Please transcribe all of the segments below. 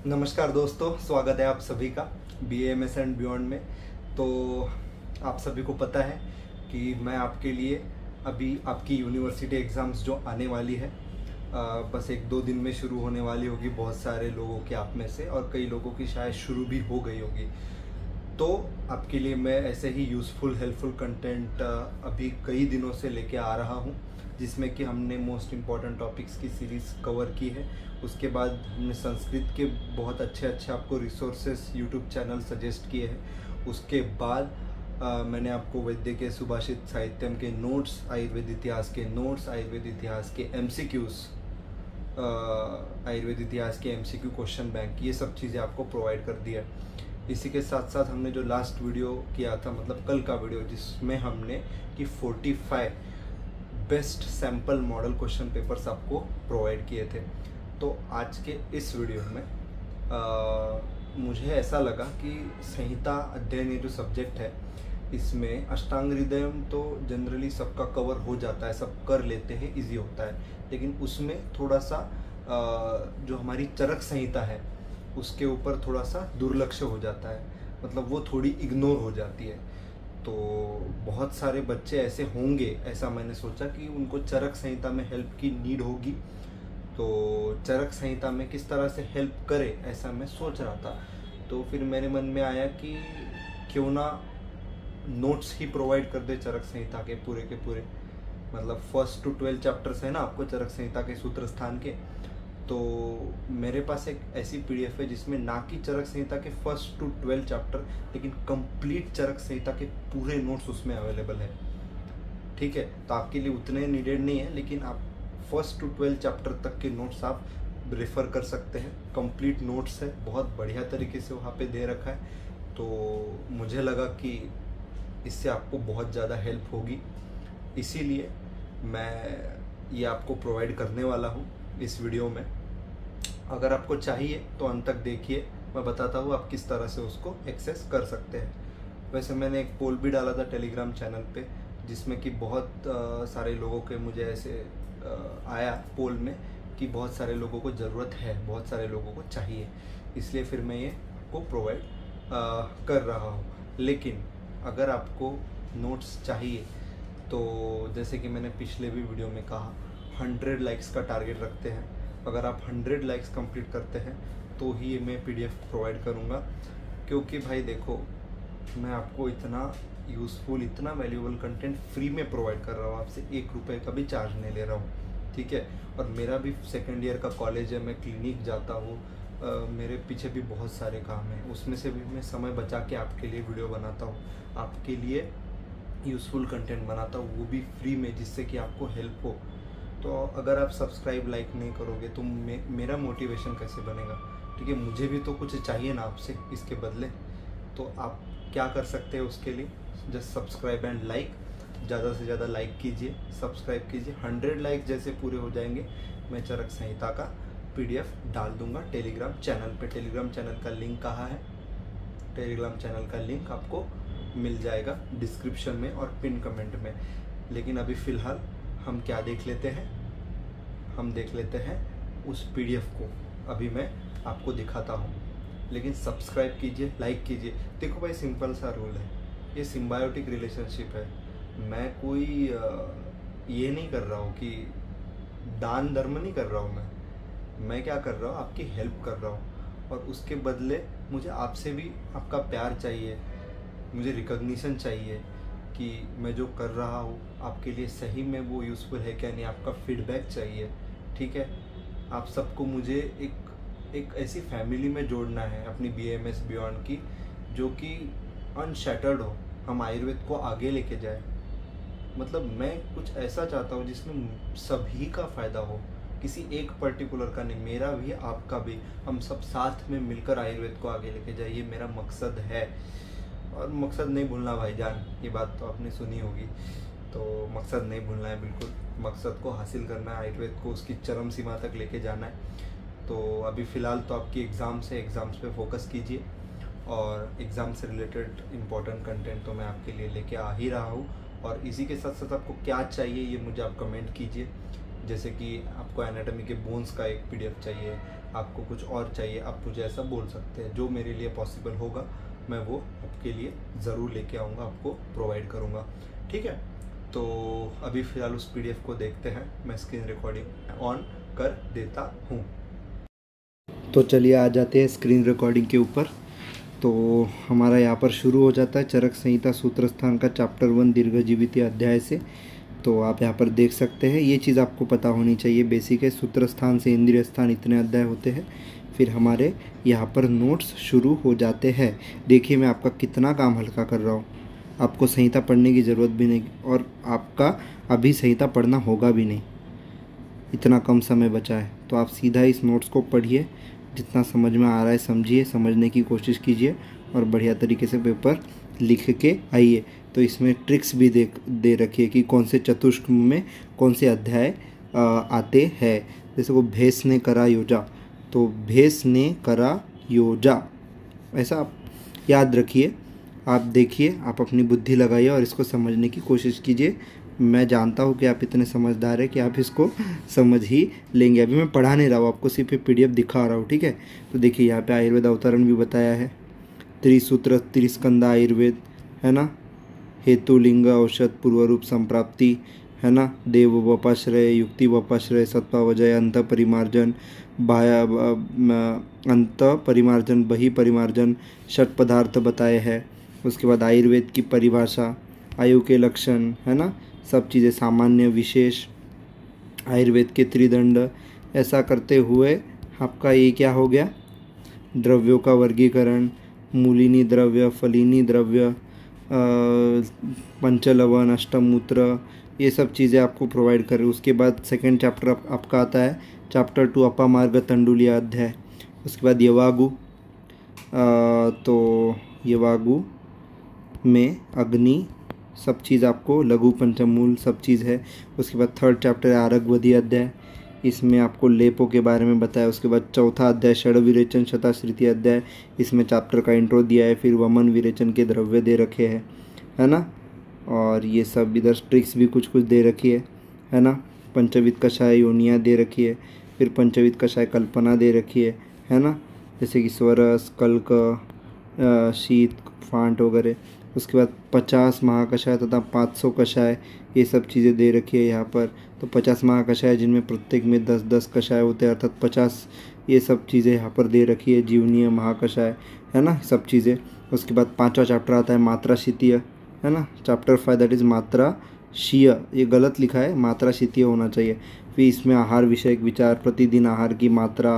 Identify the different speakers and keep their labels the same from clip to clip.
Speaker 1: नमस्कार दोस्तों, स्वागत है आप सभी का BAMS एंड बियॉन्ड में। तो आप सभी को पता है कि मैं आपके लिए अभी आपकी यूनिवर्सिटी एग्ज़ाम्स जो आने वाली है बस 1-2 दिन में शुरू होने वाली होगी। बहुत सारे लोगों के आप में से और कई लोगों की शायद शुरू भी हो गई होगी। तो आपके लिए मैं ऐसे ही यूज़फुल हेल्पफुल कंटेंट अभी कई दिनों से लेके आ रहा हूँ, जिसमें कि हमने मोस्ट इम्पॉर्टेंट टॉपिक्स की सीरीज़ कवर की है। उसके बाद हमने संस्कृत के बहुत अच्छे आपको रिसोर्सेस यूट्यूब चैनल सजेस्ट किए हैं। उसके बाद मैंने आपको वैद्य के सुभाषित साहित्यम के नोट्स, आयुर्वेद इतिहास के नोट्स, आयुर्वेद इतिहास के MCQs, आयुर्वेद इतिहास के MCQ क्वेश्चन बैंक, ये सब चीज़ें आपको प्रोवाइड कर दिया। इसी के साथ साथ हमने जो लास्ट वीडियो किया था, मतलब कल का वीडियो, जिसमें हमने कि 45 best sample model question papers आपको प्रोवाइड किए थे। तो आज के इस वीडियो में मुझे ऐसा लगा कि संहिता अध्ययन, ये जो सब्जेक्ट है, इसमें अष्टांग हृदयम तो जनरली सबका कवर हो जाता है, सब कर लेते हैं, इजी होता है। लेकिन उसमें थोड़ा सा जो हमारी चरक संहिता है उसके ऊपर थोड़ा सा दुर्लक्ष्य हो जाता है, मतलब वो थोड़ी इग्नोर हो जाती है। तो बहुत सारे बच्चे ऐसे होंगे, ऐसा मैंने सोचा कि उनको चरक संहिता में हेल्प की नीड होगी, तो चरक संहिता में किस तरह से हेल्प करे, ऐसा मैं सोच रहा था। तो फिर मेरे मन में आया कि क्यों ना नोट्स ही प्रोवाइड कर दे चरक संहिता के पूरे, मतलब 1st to 12 चैप्टर्स है ना आपको चरक संहिता के सूत्र स्थान के। तो मेरे पास एक ऐसी PDF है जिसमें ना कि चरक संहिता के 1st to 12 चैप्टर, लेकिन कंप्लीट चरक संहिता के पूरे नोट्स उसमें अवेलेबल है। ठीक है, तो आपके लिए उतने नीडेड नहीं है, लेकिन आप 1st to 12 चैप्टर तक के नोट्स आप रेफ़र कर सकते हैं। कंप्लीट नोट्स है, बहुत बढ़िया तरीके से वहाँ पे दे रखा है। तो मुझे लगा कि इससे आपको बहुत ज़्यादा हेल्प होगी, इसीलिए मैं ये आपको प्रोवाइड करने वाला हूँ इस वीडियो में। अगर आपको चाहिए तो अंत तक देखिए, मैं बताता हूँ आप किस तरह से उसको एक्सेस कर सकते हैं। वैसे मैंने एक पोल भी डाला था टेलीग्राम चैनल पे, जिसमें कि बहुत सारे लोगों के मुझे ऐसे आया पोल में कि बहुत सारे लोगों को ज़रूरत है, बहुत सारे लोगों को चाहिए, इसलिए फिर मैं ये आपको प्रोवाइड कर रहा हूँ। लेकिन अगर आपको नोट्स चाहिए तो जैसे कि मैंने पिछले भी वीडियो में कहा, 100 लाइक्स का टारगेट रखते हैं। अगर आप 100 लाइक्स कंप्लीट करते हैं तो ही मैं PDF प्रोवाइड करूँगा। क्योंकि भाई देखो, मैं आपको इतना यूज़फुल, इतना वैल्यूएबल कंटेंट फ्री में प्रोवाइड कर रहा हूँ, आपसे 1 रुपये का भी चार्ज नहीं ले रहा हूँ। ठीक है, और मेरा भी 2nd ईयर का कॉलेज है, मैं क्लिनिक जाता हूँ, मेरे पीछे भी बहुत सारे काम हैं, उसमें से भी मैं समय बचा के आपके लिए वीडियो बनाता हूँ, आपके लिए यूज़फुल कंटेंट बनाता हूँ, वो भी फ्री में, जिससे कि आपको हेल्प हो। तो अगर आप सब्सक्राइब लाइक नहीं करोगे तो मेरा मोटिवेशन कैसे बनेगा? ठीक है, मुझे भी तो कुछ चाहिए ना आपसे इसके बदले। तो आप क्या कर सकते हैं उसके लिए? जस्ट सब्सक्राइब एंड लाइक, ज़्यादा से ज़्यादा लाइक कीजिए, सब्सक्राइब कीजिए। 100 लाइक जैसे पूरे हो जाएंगे, मैं चरक संहिता का PDF डाल दूंगा टेलीग्राम चैनल पे। टेलीग्राम चैनल का लिंक कहाँ है? टेलीग्राम चैनल का लिंक आपको मिल जाएगा डिस्क्रिप्शन में और पिन कमेंट में। लेकिन अभी फ़िलहाल हम क्या देख लेते हैं? हम देख लेते हैं उस PDF को, अभी मैं आपको दिखाता हूँ। लेकिन सब्सक्राइब कीजिए, लाइक कीजिए। देखो भाई, सिंपल सा रूल है, ये सिम्बायोटिक रिलेशनशिप है। मैं कोई ये नहीं कर रहा हूँ कि दान धर्म नहीं कर रहा हूँ, मैं क्या कर रहा हूँ, आपकी हेल्प कर रहा हूँ। और उसके बदले मुझे आपसे भी आपका प्यार चाहिए, मुझे रिकॉग्निशन चाहिए कि मैं जो कर रहा हूँ आपके लिए सही में वो यूज़फुल है क्या नहीं, आपका फीडबैक चाहिए। ठीक है, आप सबको मुझे एक ऐसी फैमिली में जोड़ना है अपनी BAMS बियॉन्ड की, जो कि अनशैटर्ड हो, हम आयुर्वेद को आगे लेके जाए। मतलब मैं कुछ ऐसा चाहता हूँ जिसमें सभी का फ़ायदा हो, किसी एक पर्टिकुलर का नहीं, मेरा भी आपका भी, हम सब साथ में मिलकर आयुर्वेद को आगे लेके जाए, ये मेरा मकसद है। और मकसद नहीं भूलना भाईजान, ये बात तो आपने सुनी होगी। तो मकसद नहीं भूलना है, बिल्कुल मकसद को हासिल करना है, आयुर्वेद को उसकी चरम सीमा तक लेके जाना है। तो अभी फ़िलहाल तो आपकी एग्ज़ाम्स है, एग्ज़ाम्स पे फोकस कीजिए, और एग्ज़ाम से रिलेटेड इम्पोर्टेंट कंटेंट तो मैं आपके लिए लेके आ ही रहा हूँ। और इसी के साथ साथ आपको क्या चाहिए ये मुझे आप कमेंट कीजिए। जैसे कि आपको एनाटॉमी के बोन्स का एक PDF चाहिए, आपको कुछ और चाहिए, आप मुझे ऐसा बोल सकते हैं। जो मेरे लिए पॉसिबल होगा मैं वो आपके लिए ज़रूर लेके आऊँगा, आपको प्रोवाइड करूँगा, ठीक है। तो अभी फ़िलहाल उस PDF को देखते हैं। मैं स्क्रीन रिकॉर्डिंग ऑन कर देता हूँ। तो चलिए आ जाते हैं स्क्रीन रिकॉर्डिंग के ऊपर। तो हमारा यहाँ पर शुरू हो जाता है चरक संहिता सूत्रस्थान का चैप्टर 1 दीर्घजीवित अध्याय से। तो आप यहाँ पर देख सकते हैं, ये चीज़ आपको पता होनी चाहिए, बेसिक है। सूत्रस्थान से इंद्रिय स्थान इतने अध्याय होते हैं। फिर हमारे यहाँ पर नोट्स शुरू हो जाते हैं। देखिए मैं आपका कितना काम हल्का कर रहा हूँ, आपको संहिता पढ़ने की ज़रूरत भी नहीं, और आपका अभी संहिता पढ़ना होगा भी नहीं, इतना कम समय बचा है। तो आप सीधा इस नोट्स को पढ़िए, जितना समझ में आ रहा है समझिए, समझने की कोशिश कीजिए और बढ़िया तरीके से पेपर लिख के आइए। तो इसमें ट्रिक्स भी दे रखी है कि कौन से चतुष्क में कौन से अध्याय आते हैं। जैसे वो भेष ने करा योजा, तो भेष ने करा योजा, ऐसा आप याद रखिए। आप देखिए, आप अपनी बुद्धि लगाइए और इसको समझने की कोशिश कीजिए। मैं जानता हूँ कि आप इतने समझदार हैं कि आप इसको समझ ही लेंगे। अभी मैं पढ़ा नहीं रहा हूँ आपको, सिर्फ PDF दिखा रहा हूँ, ठीक है। तो देखिए यहाँ पे आयुर्वेद अवतरण भी बताया है, त्रिसूत्र त्रिस्कंदा आयुर्वेद, है ना। हेतु लिंग औषध पूर्व रूप संप्राप्ति, है ना। देव वपाश्रय, युक्ति वपाश्रय, सत्पावजय, अंत परिमार्जन, बाह्य अंत परिमार्जन, बहि परिमार्जन, षट पदार्थ बताए हैं। उसके बाद आयुर्वेद की परिभाषा, आयु के लक्षण, है ना, सब चीज़ें, सामान्य विशेष, आयुर्वेद के त्रिदंड। ऐसा करते हुए आपका ये क्या हो गया, द्रव्यों का वर्गीकरण, मूलिनी द्रव्य, फलिनी द्रव्य, पंचलवन, अष्टमूत्र, ये सब चीज़ें आपको प्रोवाइड करें। उसके बाद सेकंड चैप्टर आपका आता है चैप्टर 2 अपामार्ग तंडुलीय अध्याय। उसके बाद यवागु, तो यवागु में अग्नि, सब चीज़ आपको, लघु पंचमूल, सब चीज़ है। उसके बाद थर्ड चैप्टर है आरग्वधि अध्याय, इसमें आपको लेपों के बारे में बताया। उसके बाद चौथा अध्याय षड विरेचन शताश्रिति अध्याय, इसमें चैप्टर का इंट्रो दिया है। फिर वमन विरेचन के द्रव्य दे रखे हैं, है ना। और ये सब इधर ट्रिक्स भी कुछ कुछ दे रखी है ना। पंचविध कषाय योनिया दे रखी है। फिर पंचविध कषाय कल्पना दे रखी है ना, जैसे कि स्वरस, कल्क, शीत, फांट वगैरह। उसके बाद 50 महाकषाय तथा 500 कषाय, ये सब चीज़ें दे रखी है यहाँ पर। तो 50 महाकषाय जिनमें प्रत्येक में 10-10 कषाय होते हैं, अर्थात 50, ये सब चीज़ें यहाँ पर दे रखी है। जीवनीय महाकषाय, है ना, सब चीज़ें। उसके बाद 5वां चैप्टर आता है मात्रा शीतीय, है ना। चैप्टर 5 दैट इज़ मात्रा शीय, ये गलत लिखा है, मात्रा शीतीय होना चाहिए। फिर इसमें आहार विषयक विचार, प्रतिदिन आहार की मात्रा,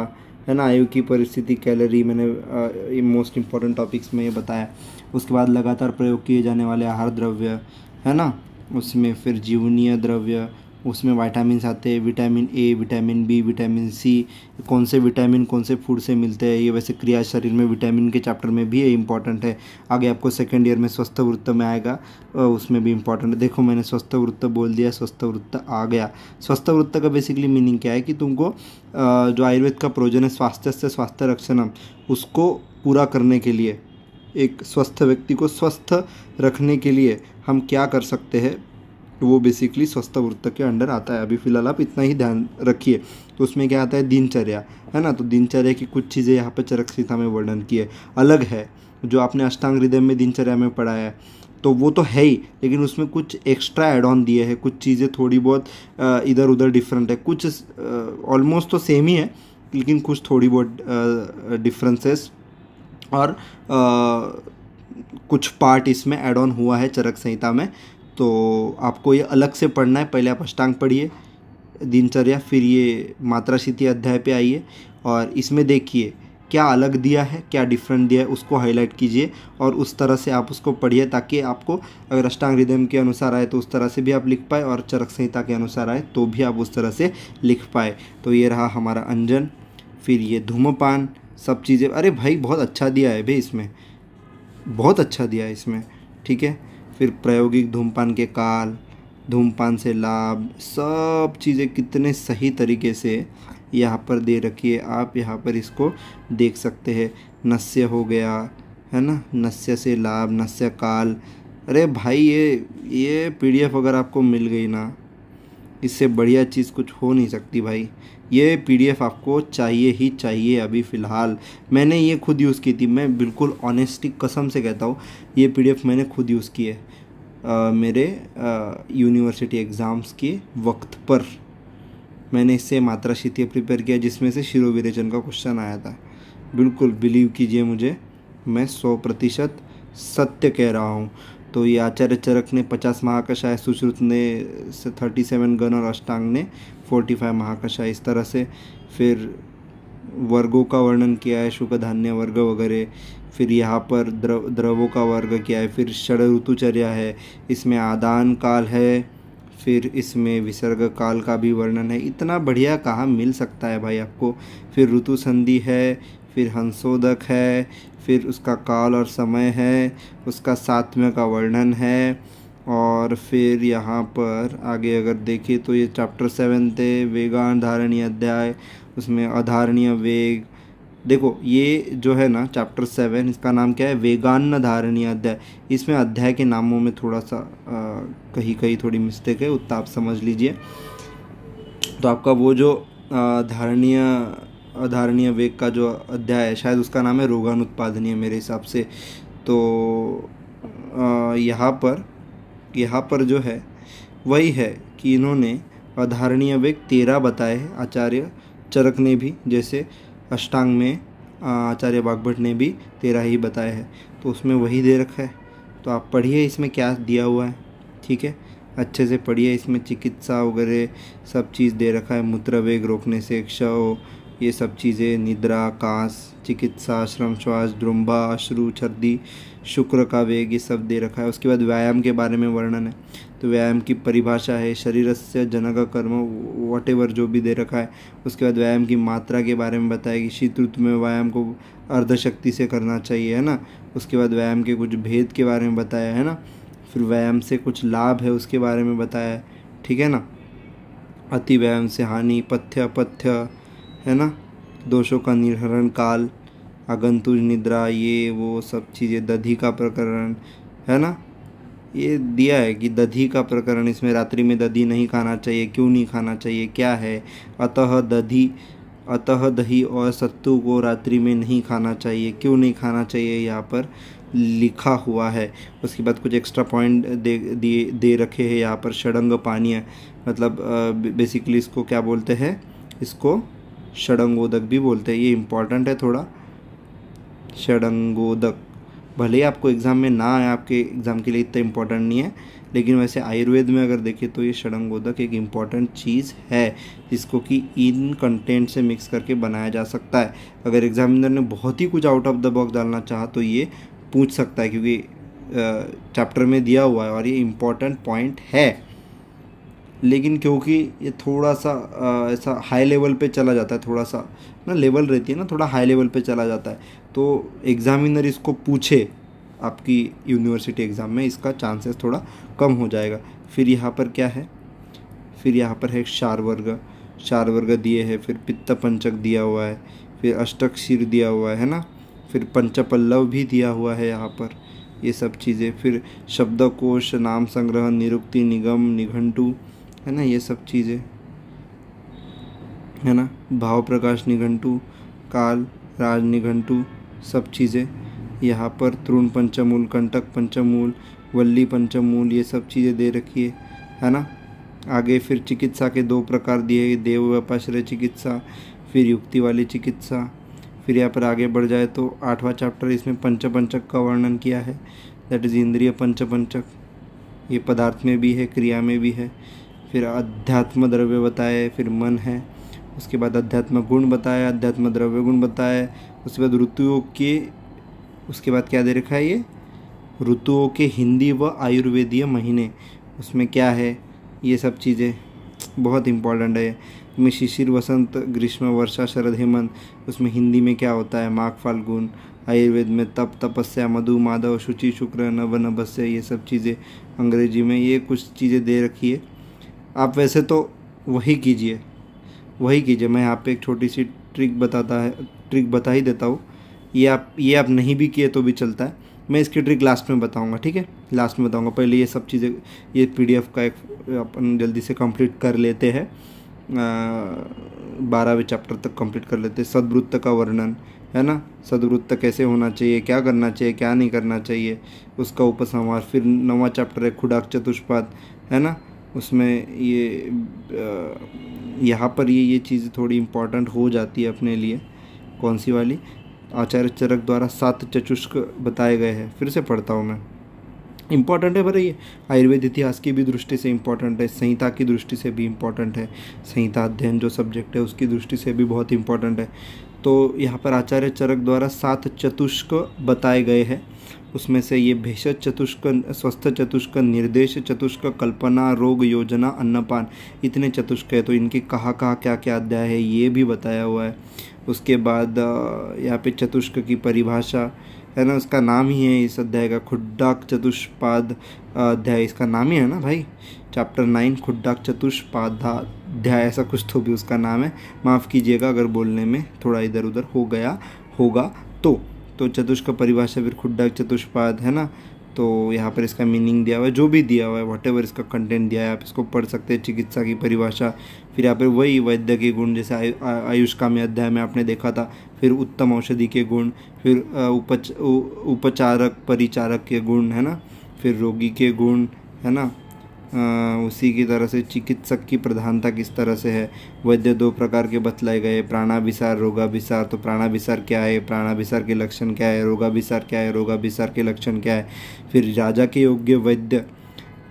Speaker 1: है ना, आयु की परिस्थिति, कैलोरी, मैंने मोस्ट इम्पॉर्टेंट टॉपिक्स में ये बताया। उसके बाद लगातार प्रयोग किए जाने वाले आहार द्रव्य, है ना, उसमें फिर जीवनीय द्रव्य, उसमें विटामिन्स आते हैं, vitamin A, vitamin B, vitamin C, कौन से विटामिन कौन से फूड से मिलते हैं। ये वैसे क्रिया शरीर में विटामिन के चैप्टर में भी ये इंपॉर्टेंट है। आगे आपको सेकेंड ईयर में स्वस्थ वृत्त में आएगा, उसमें भी इंपॉर्टेंट है। देखो मैंने स्वस्थ वृत्त बोल दिया, स्वस्थ वृत्त आ गया। स्वस्थ वृत्त का बेसिकली मीनिंग क्या है कि तुमको जो आयुर्वेद का प्रयोजन है स्वास्थ्य से स्वास्थ्य रक्षणम, उसको पूरा करने के लिए, एक स्वस्थ व्यक्ति को स्वस्थ रखने के लिए हम क्या कर सकते हैं, वो बेसिकली स्वस्थ वृत्त के अंडर आता है। अभी फ़िलहाल आप इतना ही ध्यान रखिए। तो उसमें क्या आता है, दिनचर्या, है ना। तो दिनचर्या की कुछ चीज़ें यहाँ पर चरक संहिता में वर्णन की है, अलग है। जो आपने अष्टांग हृदय में दिनचर्या में पढ़ा है तो वो तो है ही, लेकिन उसमें कुछ एक्स्ट्रा एड ऑन दिए हैं, कुछ चीज़ें थोड़ी बहुत इधर उधर डिफरेंट है, कुछ ऑलमोस्ट तो सेम ही है, लेकिन कुछ थोड़ी बहुत डिफरेंसेस और कुछ पार्ट इसमें ऐड ऑन हुआ है चरक संहिता में। तो आपको ये अलग से पढ़ना है। पहले आप अष्टांग पढ़िए, दिनचर्या, फिर ये मात्रा शीतीय अध्याय पे आइए और इसमें देखिए क्या अलग दिया है, क्या डिफरेंट दिया है, उसको हाईलाइट कीजिए और उस तरह से आप उसको पढ़िए, ताकि आपको अगर अष्टांग हृदय के अनुसार आए तो उस तरह से भी आप लिख पाए, और चरक संहिता के अनुसार आए तो भी आप उस तरह से लिख पाए। तो ये रहा हमारा अंजन, फिर ये धूमपान, सब चीज़ें। अरे भाई बहुत अच्छा दिया है भाई, इसमें बहुत अच्छा दिया है इसमें, ठीक है। फिर प्रायोगिक धूमपान के काल, धूमपान से लाभ, सब चीज़ें कितने सही तरीके से यहाँ पर दे रखी है। आप यहाँ पर इसको देख सकते हैं। नस्य हो गया, है ना, नस्य से लाभ, नस्य काल। अरे भाई ये PDF अगर आपको मिल गई ना इससे बढ़िया चीज़ कुछ हो नहीं सकती भाई। ये पीडीएफ आपको चाहिए ही चाहिए अभी फ़िलहाल। मैंने ये खुद यूज़ की थी, मैं बिल्कुल ऑनेस्टी कसम से कहता हूँ, ये पीडीएफ मैंने खुद यूज़ की है मेरे यूनिवर्सिटी एग्ज़ाम्स के वक्त पर। मैंने इससे मात्रा शीतिय प्रिपेयर किया जिसमें से शिरो विरेचन का क्वेश्चन आया था। बिल्कुल बिलीव कीजिए मुझे, मैं 100% सत्य कह रहा हूँ। तो ये आचार्य चरक ने 50 महाकषाय, सुश्रुत ने 37 गण और अष्टांग ने 45 महाकषाय, इस तरह से। फिर वर्गों का वर्णन किया है, शुक धान्य वर्ग वगैरह। फिर यहाँ पर द्रवों का वर्ग किया है। फिर षड ऋतुचर्या है, इसमें आदान काल है, फिर इसमें विसर्ग काल का भी वर्णन है। इतना बढ़िया कहाँ मिल सकता है भाई आपको। फिर ऋतु संधि है, फिर हंसोदक है, फिर उसका काल और समय है, उसका सातवें का वर्णन है। और फिर यहाँ पर आगे अगर देखें तो ये चैप्टर 7 थे, वेगान धारणीय अध्याय, उसमें अधारणीय वेग। देखो ये जो है ना चैप्टर 7, इसका नाम क्या है, वेगान्न धारणीय अध्याय। इसमें अध्याय के नामों में थोड़ा सा कहीं कहीं थोड़ी मिस्टेक है, उतना आप समझ लीजिए। तो आपका वो जो अधारणीय वेग का जो अध्याय है, शायद उसका नाम है रोगानुत्पादनीय मेरे हिसाब से। तो यहाँ पर जो है वही है कि इन्होंने अधारणीय वेग 13 बताए हैं, आचार्य चरक ने भी, जैसे अष्टांग में आचार्य वाग्भट ने भी 13 ही बताए हैं। तो उसमें वही दे रखा है, तो आप पढ़िए इसमें क्या दिया हुआ है, ठीक है, अच्छे से पढ़िए। इसमें चिकित्सा वगैरह सब चीज़ दे रखा है, मूत्र वेग रोकने से क्षव, ये सब चीज़ें, निद्रा, कास, चिकित्सा, श्रम श्वास, द्रुम्बा, अश्रु, छर्दी, शुक्र का वेग, ये सब दे रखा है। उसके बाद व्यायाम के बारे में वर्णन है, तो व्यायाम की परिभाषा है, शरीरस्य जनक कर्म वॉटेवर जो भी दे रखा है। उसके बाद व्यायाम की मात्रा के बारे में बताया कि शीत ऋतु में व्यायाम को अर्धशक्ति से करना चाहिए, है ना। उसके बाद व्यायाम के कुछ भेद के बारे में बताया है ना। फिर व्यायाम से कुछ लाभ है उसके बारे में बताया है, ठीक है ना। अति व्यायाम से हानि, पथ्य अपथ्य, है ना, दोषों का निर्हरण काल, आगंतुज निद्रा, ये वो सब चीज़ें, दधी का प्रकरण, है ना, ये दिया है कि दधी का प्रकरण, इसमें रात्रि में दधी नहीं खाना चाहिए, क्यों नहीं खाना चाहिए, क्या है। अतः दही और सत्तू को रात्रि में नहीं खाना चाहिए, क्यों नहीं खाना चाहिए, यहाँ पर लिखा हुआ है। उसके बाद कुछ एक्स्ट्रा पॉइंट दे रखे हैं यहाँ पर। षडंग पानीय, मतलब बेसिकली इसको क्या बोलते हैं, इसको षडंगोदक भी बोलते हैं, ये इम्पॉर्टेंट है थोड़ा। षडंगोदक भले ही आपको एग्ज़ाम में ना आए, आपके एग्ज़ाम के लिए इतना इम्पोर्टेंट नहीं है, लेकिन वैसे आयुर्वेद में अगर देखें तो ये षडंगोदक एक इम्पॉर्टेंट चीज़ है, जिसको कि इन कंटेंट से मिक्स करके बनाया जा सकता है। अगर एग्जामिनर ने बहुत ही कुछ आउट ऑफ द बॉक्स डालना चाहा तो ये पूछ सकता है, क्योंकि चैप्टर में दिया हुआ है और ये इम्पॉर्टेंट पॉइंट है। लेकिन क्योंकि ये थोड़ा सा ऐसा हाई लेवल पे चला जाता है, थोड़ा सा ना लेवल रहती है ना, थोड़ा हाई लेवल पे चला जाता है, तो एग्ज़ामिनर इसको पूछे आपकी यूनिवर्सिटी एग्ज़ाम में, इसका चांसेस थोड़ा कम हो जाएगा। फिर यहाँ पर क्या है, फिर यहाँ पर है क्षार वर्ग दिए हैं, फिर पित्त पंचक दिया हुआ है, फिर अष्टक शीर दिया हुआ है ना, फिर पंचपल्लव भी दिया हुआ है यहाँ पर, ये सब चीज़ें। फिर शब्दकोश, नाम संग्रह, निरुक्ति, निगम, निघंटु, है ना, ये सब चीज़ें, है ना, भाव प्रकाश निघंटु, काल राज निघंटु, सब चीज़ें यहाँ पर। तृण पंचमूल, कंटक पंचमूल, वल्ली पंचमूल, ये सब चीज़ें दे रखी है ना। आगे फिर चिकित्सा के 2 प्रकार दिए, देव व्यापाश्रय चिकित्सा, फिर युक्ति वाली चिकित्सा। फिर यहाँ पर आगे बढ़ जाए तो 8वां चैप्टर, इसमें पंचक का वर्णन किया है, दैट इज़ इंद्रिय पंचक, ये पदार्थ में भी है, क्रिया में भी है। फिर अध्यात्म द्रव्य बताए, फिर मन है। उसके बाद अध्यात्म गुण बताया, अध्यात्म द्रव्य गुण बताया। उसके बाद ऋतुओं के, उसके बाद क्या दे रखा है, ये ऋतुओं के हिंदी व आयुर्वेदीय महीने, उसमें क्या है, ये सब चीज़ें बहुत इम्पॉर्टेंट है। इसमें शिशिर, वसंत, ग्रीष्म, वर्षा, शरद, हेमंत, उसमें हिंदी में क्या होता है, माघ, फाल्गुन। आयुर्वेद में तप, तपस्या, मधु, माधव, शुचि, शुक्र, नव, नभस्य, ये सब चीज़ें। अंग्रेजी में ये कुछ चीज़ें दे रखी है। आप वैसे तो वही कीजिए। मैं यहाँ पे एक छोटी सी ट्रिक बता ही देता हूँ। ये आप नहीं भी किए तो भी चलता है। मैं इसकी ट्रिक लास्ट में बताऊंगा, ठीक है, लास्ट में बताऊंगा। पहले ये सब चीज़ें, ये PDF का एक अपन जल्दी से कंप्लीट कर लेते हैं, 12वें चैप्टर तक कंप्लीट कर लेते हैं। सद्वृत्त का वर्णन है ना, सद्वृत्त कैसे होना चाहिए, क्या करना चाहिए, क्या नहीं करना चाहिए, उसका उपसंहार। फिर 9वां चैप्टर है खुडाक चतुष्पाद, है ना, उसमें ये यहाँ पर ये चीज़ थोड़ी इम्पोर्टेंट हो जाती है अपने लिए। कौन सी वाली? आचार्य चरक द्वारा 7 चतुष्क बताए गए हैं। फिर से पढ़ता हूँ मैं, इम्पॉर्टेंट है। ये आयुर्वेद इतिहास की भी दृष्टि से इम्पॉर्टेंट है, संहिता की दृष्टि से भी इम्पॉर्टेंट है, संहिता अध्ययन जो सब्जेक्ट है उसकी दृष्टि से भी बहुत इम्पॉर्टेंट है। तो यहाँ पर आचार्य चरक द्वारा 7 चतुष्क बताए गए हैं। उसमें से ये भेषज चतुष्क, स्वस्थ चतुष्क, निर्देश चतुष्क, कल्पना, रोग, योजना, अन्नपान, इतने चतुष्क है। तो इनके कहाँ क्या क्या अध्याय है ये भी बताया हुआ है। उसके बाद यहाँ पे चतुष्क की परिभाषा है ना, उसका नाम ही है इस अध्याय का, खुड्डाक चतुष्पाद अध्याय इसका नाम ही है ना भाई। चैप्टर 9 खुड्डाक चतुष्पादाध्याय, ऐसा कुछ तो भी उसका नाम है। माफ़ कीजिएगा अगर बोलने में थोड़ा इधर उधर हो गया होगा तो चतुष्क परिभाषा, फिर खुड्डाक चतुष्पाद, है ना। तो यहाँ पर इसका मीनिंग दिया हुआ है, जो भी दिया हुआ है, व्हाटएवर इसका कंटेंट दिया है आप इसको पढ़ सकते हैं। चिकित्सा की परिभाषा, फिर यहाँ पर वही वैद्य के गुण, जैसे आयुष का में अध्याय में आपने देखा था। फिर उत्तम औषधि के गुण, फिर उपचारक परिचारक के गुण, है ना, फिर रोगी के गुण, है ना। उसी की तरह से चिकित्सक की प्रधानता किस तरह से है। वैद्य 2 प्रकार के बतलाए गए, प्राणाभिसार, रोगाभिसार। तो प्राणाभिसार क्या है, प्राणाभिसार के लक्षण क्या है, रोगाभिसार क्या है, रोगाभिसार के लक्षण क्या है। फिर राजा के योग्य वैद्य,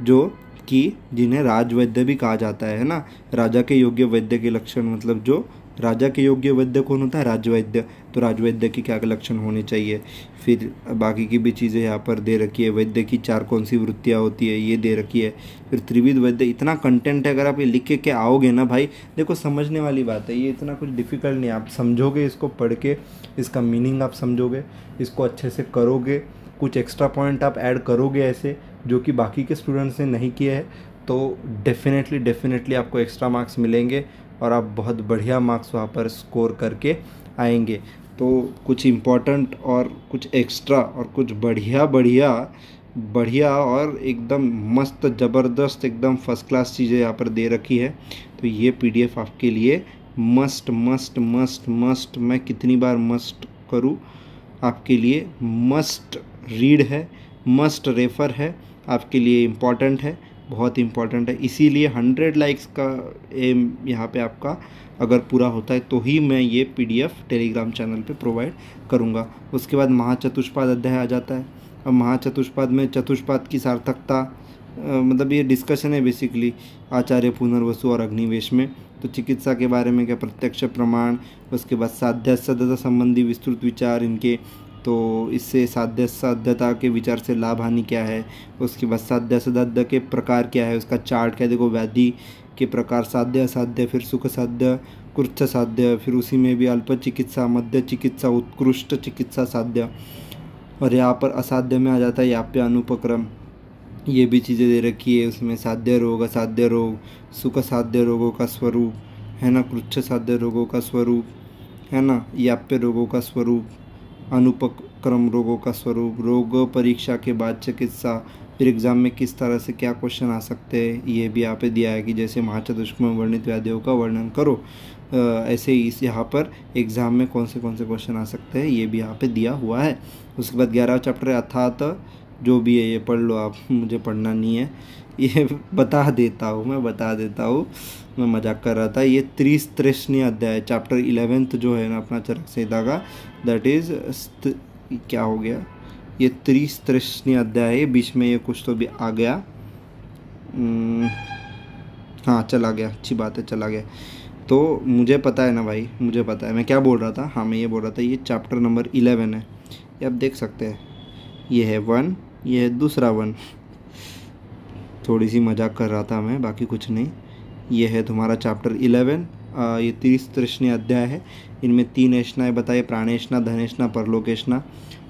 Speaker 1: जो कि जिन्हें राजवैद्य भी कहा जाता है ना, राजा के योग्य वैद्य के लक्षण, मतलब जो राजा के योग्य वैद्य कौन होता है, राजवैद्य। तो राजवैद्य की क्या लक्षण होने चाहिए। फिर बाकी की भी चीज़ें यहाँ पर दे रखी है। वैद्य की 4 कौन सी वृत्तियाँ होती है ये दे रखी है। फिर त्रिविध वैद्य, इतना कंटेंट है, अगर आप ये लिख के आओगे ना भाई, देखो समझने वाली बात है, ये इतना कुछ डिफ़िकल्ट नहीं है। आप समझोगे इसको पढ़ के, इसका मीनिंग आप समझोगे, इसको अच्छे से करोगे, कुछ एक्स्ट्रा पॉइंट आप ऐड करोगे ऐसे जो कि बाकी के स्टूडेंट्स ने नहीं किए हैं, तो डेफिनेटली आपको एक्स्ट्रा मार्क्स मिलेंगे और आप बहुत बढ़िया मार्क्स वहाँ पर स्कोर करके आएंगे। तो कुछ इम्पोर्टेंट और कुछ एक्स्ट्रा और कुछ बढ़िया और एकदम मस्त ज़बरदस्त एकदम फर्स्ट क्लास चीज़ें यहाँ पर दे रखी है। तो ये PDF आपके लिए मस्ट, मैं कितनी बार मस्ट करूँ, आपके लिए मस्ट रीड है, मस्ट रेफ़र है, आपके लिए इम्पॉर्टेंट है, बहुत इम्पॉर्टेंट है। इसीलिए 100 लाइक्स का एम यहाँ पे आपका अगर पूरा होता है तो ही मैं ये PDF टेलीग्राम चैनल पे प्रोवाइड करूँगा। उसके बाद महाचतुष्पाद अध्याय आ जाता है। अब महाचतुष्पाद में चतुष्पाद की सार्थकता, मतलब ये डिस्कशन है बेसिकली आचार्य, पुनर्वसु और अग्निवेश में। तो चिकित्सा के बारे में क्या, प्रत्यक्ष प्रमाण। उसके बाद साध्य साध्यता संबंधी विस्तृत विचार इनके, तो इससे साध्य साध्यता के विचार से लाभ हानि क्या है। उसके बाद साध्य साध्य के प्रकार क्या है, उसका चार्ट क्या है। देखो व्याधि के प्रकार, साध्य असाध्य, फिर सुख साध्य, कृच्छ साध्य, फिर उसी में भी अल्प चिकित्सा, मध्य चिकित्सा, उत्कृष्ट चिकित्सा साध्य। और यहाँ पर असाध्य में आ जाता है याप्य अनुपक्रम, ये भी चीज़ें दे रखी है उसमें। साध्य रोग, असाध्य रोग, सुख साध्य रोगों का स्वरूप, है ना, कृच्छ साध्य रोगों का स्वरूप, है ना, याप्य रोगों का स्वरूप, अनुपक्रम रोगों का स्वरूप, रोग परीक्षा के बाद चिकित्सा। फिर एग्ज़ाम में किस तरह से क्या क्वेश्चन आ सकते हैं ये भी यहाँ पे दिया है कि जैसे महाचतुष्क में वर्णित व्याधियों का वर्णन करो, ऐसे ही इस यहाँ पर एग्ज़ाम में कौन से क्वेश्चन आ सकते हैं ये भी यहाँ पे दिया हुआ है। उसके बाद 11वां चैप्टर है अर्थात, जो भी है ये पढ़ लो आप, मुझे पढ़ना नहीं है, ये बता देता हूँ, मैं मजाक कर रहा था। ये त्रिस्त्रेष्णीय अध्याय, चैप्टर 11 जो है ना अपना चरक संहिता का, दैट इज़ क्या हो गया, ये त्रिस्त्रेष्णीय अध्याय है। बीच में ये कुछ तो भी आ गया, हाँ चला गया, अच्छी बात है चला गया। तो मुझे पता है ना भाई, मुझे पता है मैं क्या बोल रहा था। हाँ मैं ये बोल रहा था ये चैप्टर नंबर 11 है, ये आप देख सकते हैं, ये है 1, ये है दूसरा 1। थोड़ी सी मजाक कर रहा था मैं, बाकी कुछ नहीं। ये है तुम्हारा चैप्टर 11, ये 30 अध्याय है। इनमें 3 ऐष्णाएँ बताए, प्राणेष्णा, धनेष्णा, परलोकेष्णा,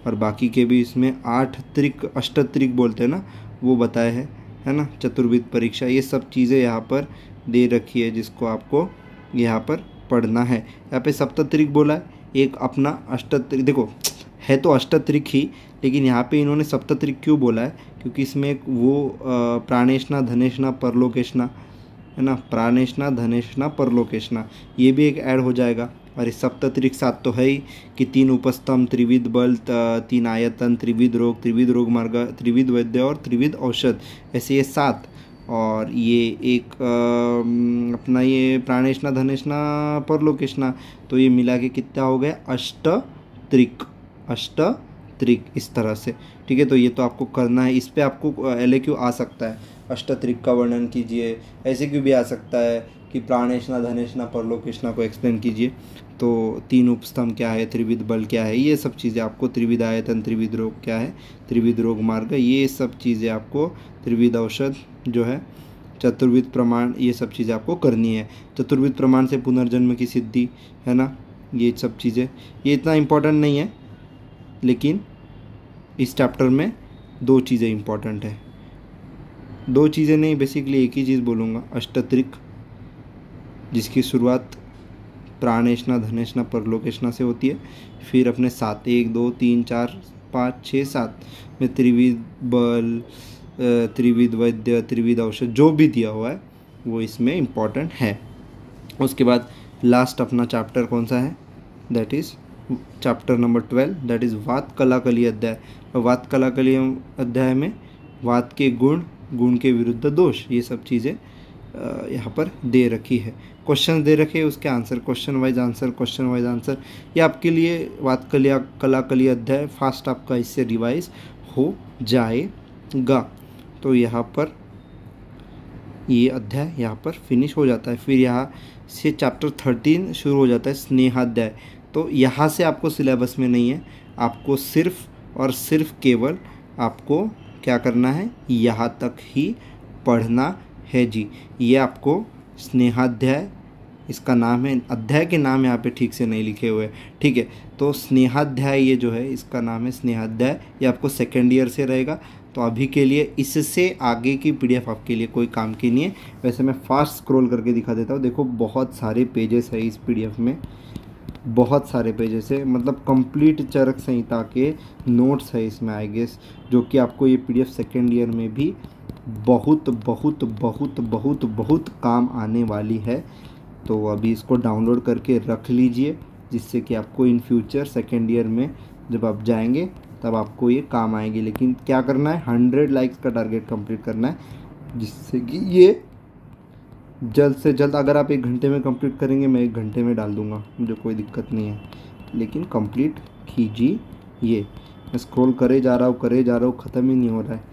Speaker 1: और बाकी के भी इसमें 8 त्रिक, अष्टत्रिक बोलते हैं ना, वो बताए हैं, है ना, चतुर्विध परीक्षा, ये सब चीज़ें यहाँ पर दे रखी है जिसको आपको यहाँ पर पढ़ना है। यहाँ पे सप्तत्रिक बोला है, एक अपना अष्टत्रिक, देखो है तो अष्टत्रिक ही, लेकिन यहाँ पे इन्होंने सप्तत्रिक क्यों बोला है, क्योंकि इसमें एक वो प्राणेशना धनेशना परलोकेशना है ना, प्राणेशना धनेशना परलोकेशना, ये भी एक ऐड हो जाएगा। और इस सप्तत्रिक 7 तो है ही कि 3 उपस्तंभ, त्रिविध बल, 3 आयतन, त्रिविध रोग मार्ग, त्रिविध वैद्य और त्रिविध औषध, ऐसे ये 7। और ये एक अपना ये प्राणेशना धनेशना परलोकेशना, तो ये मिला के कितना हो गया, अष्टत्रिक, अष्टत्रिक इस तरह से। ठीक है, तो ये तो आपको करना है। इस पे आपको LAQ आ सकता है, अष्टत्रिक का वर्णन कीजिए, ऐसे क्यों भी आ सकता है कि प्राणेशना धनेशना परलोकेशना को एक्सप्लेन कीजिए। तो 3 उपस्तंभ क्या है, त्रिविध बल क्या है, ये सब चीज़ें आपको, त्रिविध आयतन, त्रिविध रोग क्या है, त्रिविध रोग मार्ग, ये सब चीज़ें आपको, त्रिविध औषध जो है, चतुर्विध प्रमाण, ये सब चीज़ें आपको करनी है। चतुर्विध प्रमाण से पुनर्जन्म की सिद्धि है ना, ये सब चीज़ें, ये इतना इम्पोर्टेंट नहीं है, लेकिन इस चैप्टर में 2 चीज़ें इम्पोर्टेंट है। 2 चीज़ें नहीं, बेसिकली एक ही चीज़ बोलूँगा, अष्टत्रिक, जिसकी शुरुआत प्राणेशना धनेशना परलोकेशना से होती है। फिर अपने 7 1 2 3 4 5 6 7 में त्रिविध बल, त्रिविध वैद्य, त्रिविध औषध, जो भी दिया हुआ है वो इसमें इम्पॉर्टेंट है। उसके बाद लास्ट अपना चैप्टर कौन सा है, that is chapter number 12, that is वात कलाकली अध्याय। वात कलाकली अध्याय में वात के गुण, गुण के विरुद्ध दोष, ये सब चीज़ें यहाँ पर दे रखी है। क्वेश्चन दे रखे, उसके answer, question wise answer, question wise answer, ये आपके लिए वात कलाकली अध्याय फास्ट आपका इससे रिवाइज हो जाएगा। तो यहाँ पर ये अध्याय यहाँ पर फिनिश हो जाता है। फिर यहाँ से चैप्टर 13 शुरू हो जाता है, स्नेहाध्याय। तो यहाँ से आपको सिलेबस में नहीं है, आपको सिर्फ और सिर्फ केवल आपको क्या करना है, यहाँ तक ही पढ़ना है जी। ये आपको स्नेहाध्याय इसका नाम है, अध्याय के नाम यहाँ पे ठीक से नहीं लिखे हुए, ठीक है। तो स्नेहाध्याय ये जो है इसका नाम है स्नेहाध्याय, ये आपको सेकेंड ईयर से रहेगा। तो अभी के लिए इससे आगे की PDF आपके लिए कोई काम की नहीं है। वैसे मैं फास्ट स्क्रॉल करके दिखा देता हूँ, देखो बहुत सारे पेजेस है इस PDF में, बहुत सारे पेजेस है, मतलब कंप्लीट चरक संहिता के नोट्स है इसमें आई गेस, जो कि आपको ये PDF सेकेंड ईयर में भी बहुत बहुत बहुत बहुत बहुत काम आने वाली है। तो अभी इसको डाउनलोड करके रख लीजिए, जिससे कि आपको इन फ्यूचर सेकेंड ईयर में जब आप जाएंगे तब आपको ये काम आएंगे। लेकिन क्या करना है, 100 लाइक्स का टारगेट कंप्लीट करना है, जिससे कि ये जल्द से जल्द, अगर आप 1 घंटे में कंप्लीट करेंगे मैं 1 घंटे में डाल दूंगा, मुझे कोई दिक्कत नहीं है, लेकिन कंप्लीट कीजिए। ये मैं स्क्रॉल करे जा रहा हूँ, ख़त्म ही नहीं हो रहा है,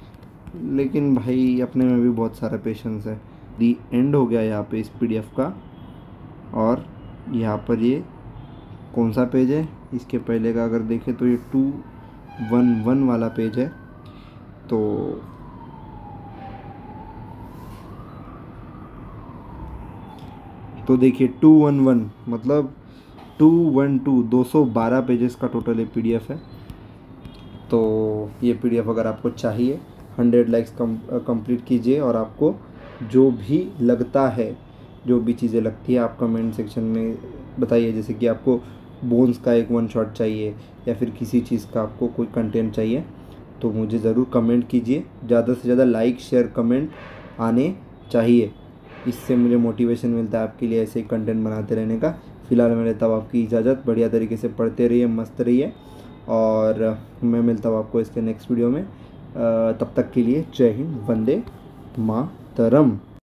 Speaker 1: लेकिन भाई अपने में भी बहुत सारा पेशेंस है। दी एंड हो गया यहाँ पे इस PDF का। और यहाँ पर ये कौन सा पेज है, इसके पहले का अगर देखें तो ये 211 वाला पेज है। तो देखिए 211 मतलब 212 212 पेजेस का टोटल ये PDF है। तो ये PDF अगर आपको चाहिए 100 लाइक्स कंप्लीट कीजिए, और आपको जो भी लगता है, जो भी चीज़ें लगती है आप कमेंट सेक्शन में बताइए। जैसे कि आपको बोन्स का एक 1 शॉट चाहिए, या फिर किसी चीज़ का आपको कोई कंटेंट चाहिए, तो मुझे ज़रूर कमेंट कीजिए। ज़्यादा से ज़्यादा लाइक शेयर कमेंट आने चाहिए, इससे मुझे मोटिवेशन मिलता है आपके लिए ऐसे ही कंटेंट बनाते रहने का। फिलहाल मैं लेता हूँ आपकी इजाज़त, बढ़िया तरीके से पढ़ते रहिए, मस्त रहिए, और मैं मिलता हूँ आपको इसके नेक्स्ट वीडियो में। तब तक के लिए जय हिंद, वंदे मातरम।